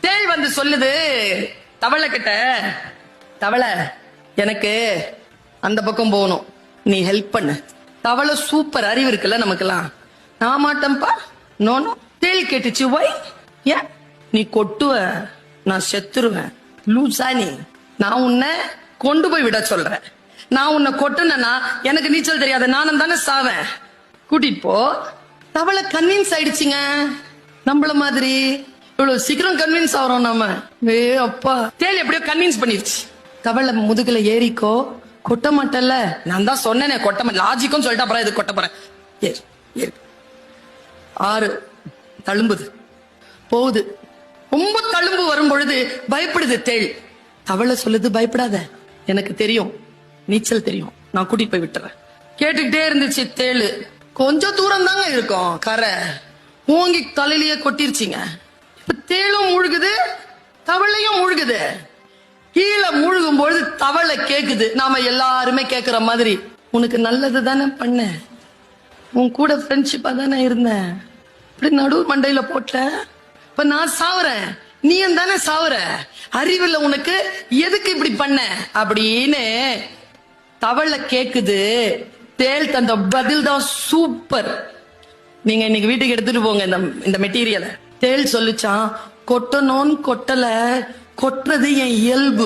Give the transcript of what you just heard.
தேள் வந்து சொல்லுது தவளை கிட்ட, தவளை எனக்கு அந்த பக்கம் போகணும், நீ ஹெல்ப் பண்ணு. தவளை சூப்பர் அறிவு இருக்குல்ல நமக்கெல்லாம். நான் மாட்டேன்ப்பா, நோனோ. தேள் கேட்டுச்சு, வை? ஏன்? நீ கொட்டுவ, நான் செத்துருவேன். லூசா நீ? நான் உன்னை கொண்டு போய் விட சொல்றேன். நான் உன்னை கொட்டுனா எனக்கு நீச்சல் தெரியாத, நானும் தானே சாவேன். கூட்டிட்டு போ. தவளை கன்வின்ஸ் ஆயிடுச்சுங்க. நம்மள மாதிரி இவ்வளவு சீக்கிரம் கன்வின்ஸ் ஆகிறோம் நம்ம. அப்பா, தேள் எப்படியோ கன்வின்ஸ் பண்ணிருச்சு. தவளை முதுகுல ஏறிக்கோ, கொட்ட மாட்டல. நான் தான் சொன்னேனே கொட்ட மாட்டேன், லாஜிக்கும் சொல்லிட்டு அப்புறம் இது கொட்ட போறேன். ஏறு ஏறு. 6 தழும்புது, போகுது. ரொம்ப தழும்பு வரும் பொழுது பயப்படுது தேள். தவளை சொல்லுது, பயப்படாத, எனக்கு தெரியும், நீச்சல் தெரியும், நான் கூட்டிட்டு போய் விட்டுறேன். கேட்டுக்கிட்டே இருந்துச்சு தேளு. கொஞ்சம் தூரம் தாங்க இருக்கும் கரை, ஓங்கி தலையிலேயே கொட்டிருச்சிங்க. இப்ப தேளும் முழுகுது, தவளையும் முழுகுது. கீழே முழுகும் பொழுது தவளை கேக்குது, நாம எல்லாருமே கேக்குற மாதிரி, உனக்கு நல்லது தானே பண்ண, உன் கூட ஃப்ரெண்ட்ஷிப்பா தானே இருந்தேன், இப்படி நடு மண்டையில போட்ட, இப்ப நான் சாவுறேன், நீயும் தானே சாவுற, அறிவில்ல உனக்கு, எதுக்கு இப்படி பண்ண அப்படின்னு தவளை கேக்குது. தேள் தந்த பதில் தான் சூப்பர். நீங்க இன்னைக்கு வீட்டுக்கு எடுத்துட்டு போங்க இந்த மெட்டீரியலை. தேள் சொல்லிச்சான், கொட்டணும்னு கொட்டல, கொட்டுறது என் இயல்பு.